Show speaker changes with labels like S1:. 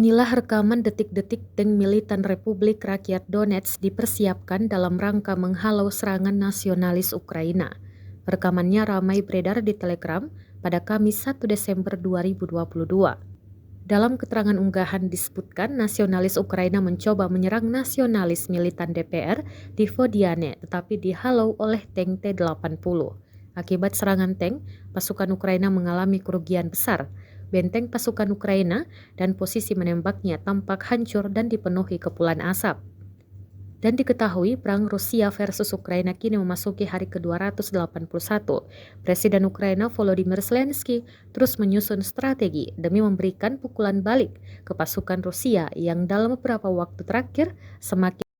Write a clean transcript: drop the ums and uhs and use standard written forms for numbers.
S1: Inilah rekaman detik-detik tank militan Republik Rakyat Donetsk dipersiapkan dalam rangka menghalau serangan nasionalis Ukraina. Rekamannya ramai beredar di Telegram pada Kamis 1 Desember 2022. Dalam keterangan unggahan disebutkan nasionalis Ukraina mencoba menyerang nasionalis militan DPR di Vodiane tetapi dihalau oleh tank T-80. Akibat serangan tank, pasukan Ukraina mengalami kerugian besar. Benteng pasukan Ukraina dan posisi menembaknya tampak hancur dan dipenuhi kepulan asap. Dan diketahui perang Rusia versus Ukraina kini memasuki hari ke-281. Presiden Ukraina Volodymyr Zelensky terus menyusun strategi demi memberikan pukulan balik ke pasukan Rusia yang dalam beberapa waktu terakhir semakin